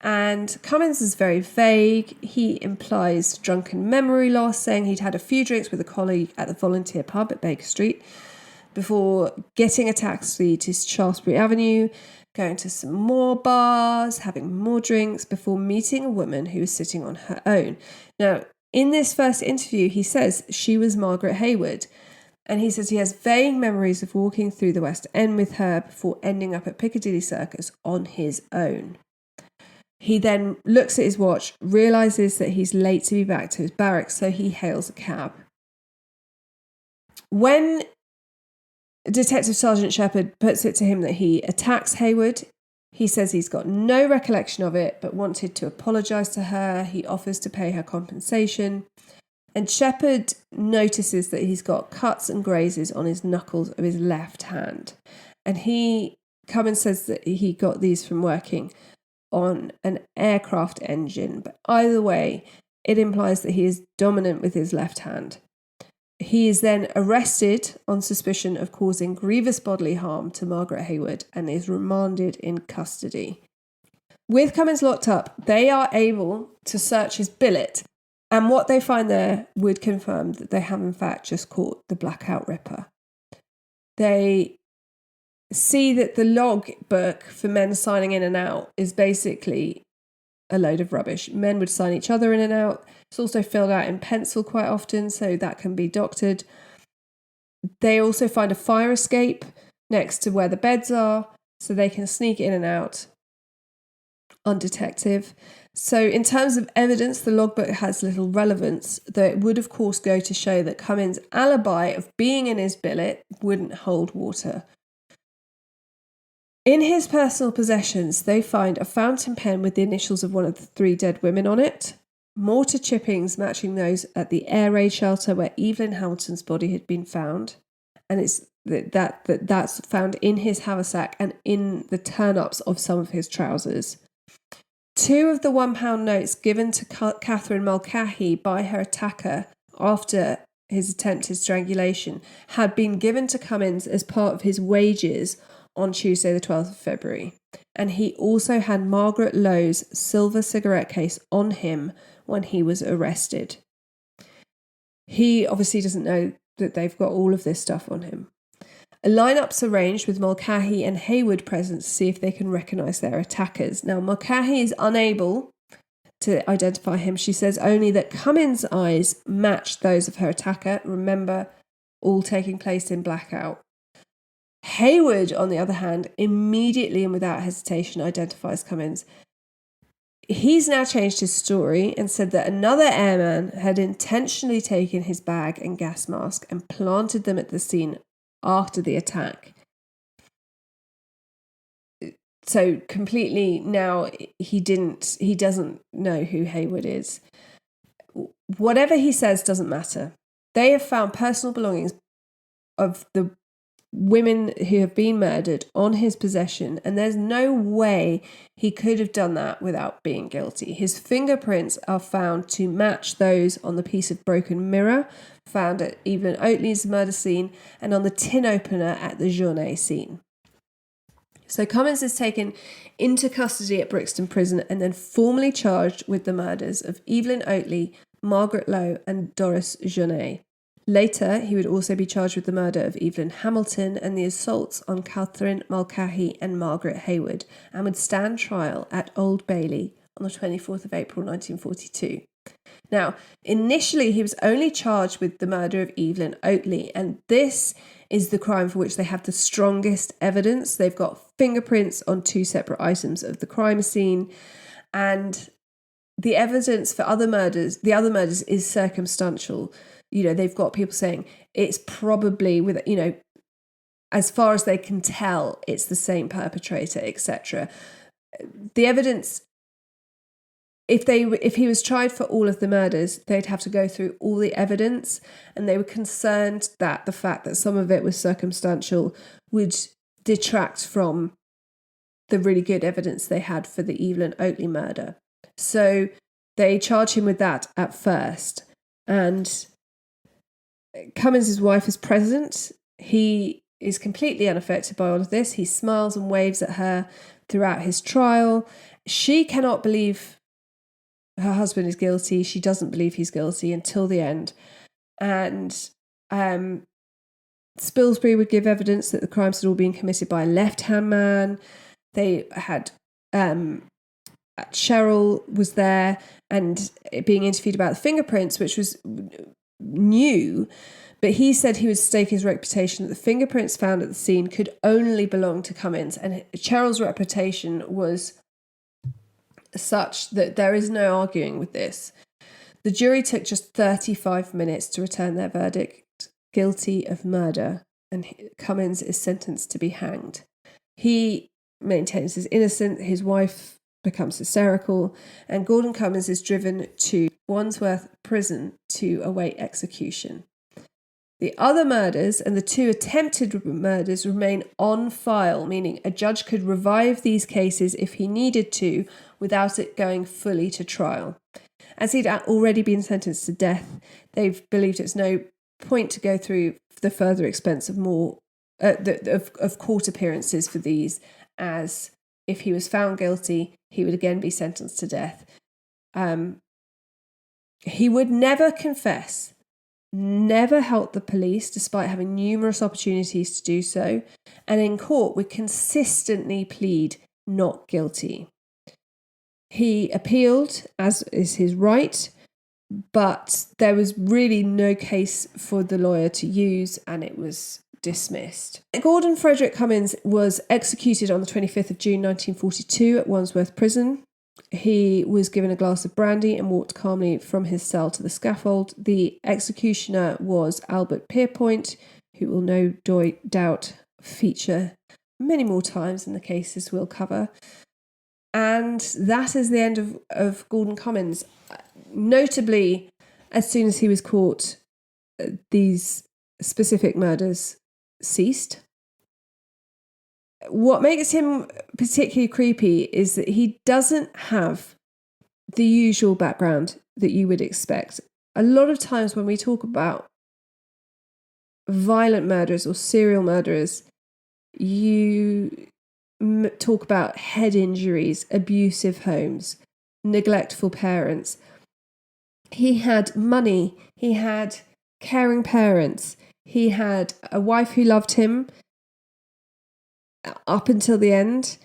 A: And Cummins is very vague. He implies drunken memory loss, saying he'd had a few drinks with a colleague at the volunteer pub at Baker Street before getting a taxi to Shaftesbury Avenue, going to some more bars, having more drinks before meeting a woman who was sitting on her own. Now, in this first interview, he says she was Margaret Hayward. And he says he has vague memories of walking through the West End with her before ending up at Piccadilly Circus on his own. He then looks at his watch, realises that he's late to be back to his barracks, so he hails a cab. When Detective Sergeant Shepherd puts it to him that he attacks Hayward, he says he's got no recollection of it, but wanted to apologise to her. He offers to pay her compensation. And Shepherd notices that he's got cuts and grazes on his knuckles of his left hand. And Cummins says that he got these from working on an aircraft engine. But either way, it implies that he is dominant with his left hand. He is then arrested on suspicion of causing grievous bodily harm to Margaret Hayward and is remanded in custody. With Cummins locked up, they are able to search his billet. And what they find there would confirm that they have in fact just caught the Blackout Ripper. They see that the log book for men signing in and out is basically a load of rubbish. Men would sign each other in and out. It's also filled out in pencil quite often, so that can be doctored. They also find a fire escape next to where the beds are, so they can sneak in and out undetected. So in terms of evidence, the logbook has little relevance, though it would of course go to show that Cummins' alibi of being in his billet wouldn't hold water. In his personal possessions, they find a fountain pen with the initials of one of the 3 dead women on it, mortar chippings matching those at the air raid shelter where Evelyn Hamilton's body had been found, and it's that's found in his haversack and in the turn-ups of some of his trousers. 2 of the £1 notes given to Catherine Mulcahy by her attacker after his attempted strangulation had been given to Cummins as part of his wages on Tuesday the 12th of February. And he also had Margaret Lowe's silver cigarette case on him when he was arrested. He obviously doesn't know that they've got all of this stuff on him. A lineup's arranged with Mulcahy and Hayward present to see if they can recognise their attackers. Now, Mulcahy is unable to identify him. She says only that Cummins' eyes match those of her attacker. Remember, all taking place in blackout. Hayward, on the other hand, immediately and without hesitation identifies Cummins. He's now changed his story and said that another airman had intentionally taken his bag and gas mask and planted them at the scene after the attack. So completely now he doesn't know who Hayward is. Whatever he says doesn't matter. They have found personal belongings of the women who have been murdered on his possession, and there's no way he could have done that without being guilty. His fingerprints are found to match those on the piece of broken mirror found at Evelyn Oatley's murder scene and on the tin opener at the Journée scene. So Cummins is taken into custody at Brixton Prison and then formally charged with the murders of Evelyn Oatley, Margaret Lowe and Doris Journée. Later, he would also be charged with the murder of Evelyn Hamilton and the assaults on Catherine Mulcahy and Margaret Hayward, and would stand trial at Old Bailey on the 24th of April 1942. Now, initially he was only charged with the murder of Evelyn Oatley, and this is the crime for which they have the strongest evidence. They've got fingerprints on 2 separate items of the crime scene, and the evidence for the other murders is circumstantial. You know, they've got people saying it's probably with, you know, as far as they can tell, it's the same perpetrator, etc. The evidence if he was tried for all of the murders, they'd have to go through all the evidence, and they were concerned that the fact that some of it was circumstantial would detract from the really good evidence they had for the Evelyn Oatley murder. So they charge him with that at first. And Cummins' wife is present. He is completely unaffected by all of this. He smiles and waves at her throughout his trial. She cannot believe her husband is guilty. She doesn't believe he's guilty until the end. And Spilsbury would give evidence that the crimes had all been committed by a left-hand man. They had Cheryl was there and being interviewed about the fingerprints, which was new, but he said he would stake his reputation that the fingerprints found at the scene could only belong to Cummins, and Cheryl's reputation was such that there is no arguing with this. The jury took just 35 minutes to return their verdict, guilty of murder, and Cummins is sentenced to be hanged. He maintains his innocence, his wife becomes hysterical, and Gordon Cummins is driven to Wandsworth Prison to await execution. The other murders and the 2 attempted murders remain on file, meaning a judge could revive these cases if he needed to without it going fully to trial. As he'd already been sentenced to death, they've believed it's no point to go through the further expense of more of court appearances for these, as if he was found guilty, he would again be sentenced to death. He would never confess, never help the police despite having numerous opportunities to do so, and in court would consistently plead not guilty. He appealed, as is his right, but there was really no case for the lawyer to use, and it was dismissed. Gordon Frederick Cummins was executed on the 25th of June 1942 at Wandsworth Prison. He was given a glass of brandy and walked calmly from his cell to the scaffold. The executioner was Albert Pierpoint, who will no doubt feature many more times in the cases we'll cover. And that is the end of Gordon Cummins. Notably, as soon as he was caught, these specific murders ceased. What makes him particularly creepy is that he doesn't have the usual background that you would expect. A lot of times when we talk about violent murderers or serial murderers, you talk about head injuries, abusive homes, neglectful parents. He had money, he had caring parents, he had a wife who loved him up until the end.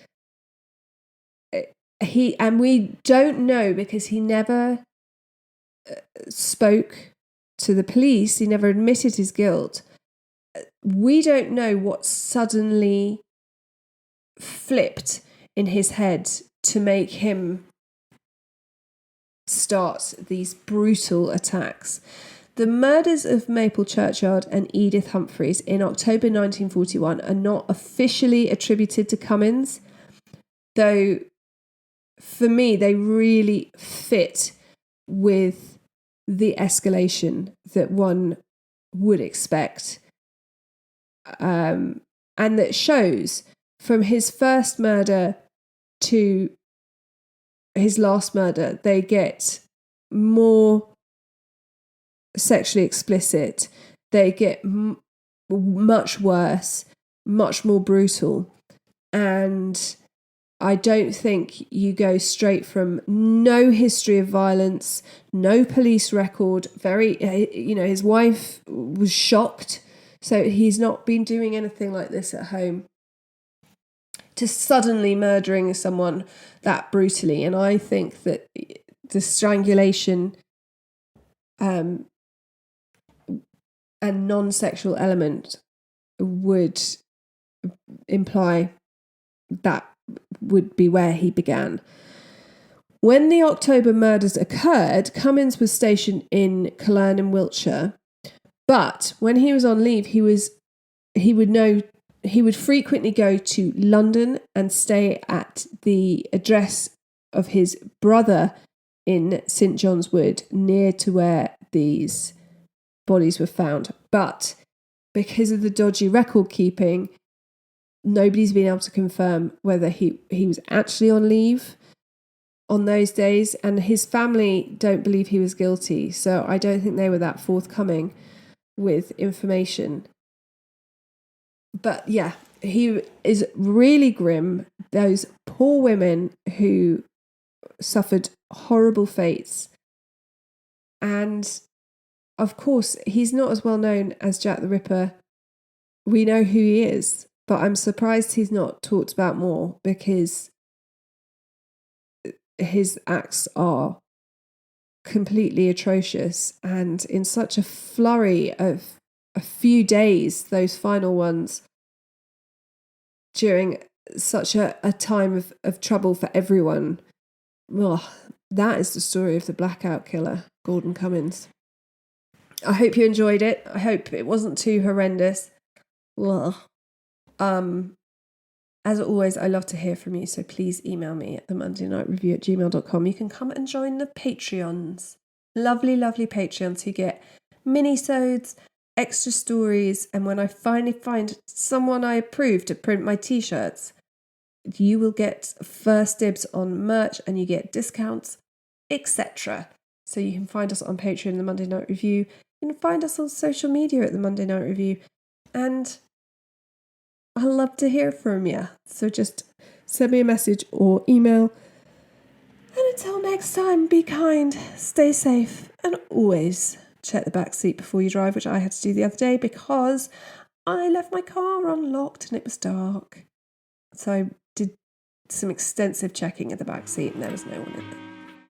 A: And we don't know, because he never spoke to the police, he never admitted his guilt. We don't know what suddenly flipped in his head to make him start these brutal attacks. The murders of Maple Churchyard and Edith Humphreys in October 1941 are not officially attributed to Cummins, though for me they really fit with the escalation that one would expect, and that shows from his first murder to his last murder, they get more sexually explicit, they get much worse, much more brutal. And I don't think you go straight from no history of violence, no police record, his wife was shocked, so he's not been doing anything like this at home, to suddenly murdering someone that brutally. And I think that the strangulation and non-sexual element would imply that would be where he began. When the October murders occurred, Cummins was stationed in Culloden in Wiltshire, but when he was on leave, he would frequently go to London and stay at the address of his brother, in St John's Wood, near to where these bodies were found. But because of the dodgy record keeping, nobody's been able to confirm whether he was actually on leave on those days, and his family don't believe he was guilty. So I don't think they were that forthcoming with information. But yeah, he is really grim. Those poor women who suffered horrible fates. And of course, he's not as well known as Jack the Ripper. We know who he is, but I'm surprised he's not talked about more, because his acts are completely atrocious. And in such a flurry of a few days, those final ones, during such a time of trouble for everyone. Oh, that is the story of the Blackout Killer, Gordon Cummins. I hope you enjoyed it. I hope it wasn't too horrendous. Ugh. As always, I love to hear from you, so please email me at themondaynightrevue@gmail.com. You can come and join the Patreons. Lovely, lovely Patreons who get mini-sodes, extra stories, and when I finally find someone I approve to print my t-shirts, you will get first dibs on merch and you get discounts, etc. So you can find us on Patreon, The Monday Night Review. You can find us on social media at The Monday Night Review. And I love to hear from you. So just send me a message or email. And until next time, be kind, stay safe, and always check the back seat before you drive, which I had to do the other day because I left my car unlocked and it was dark. So I did some extensive checking at the back seat and there was no one in it.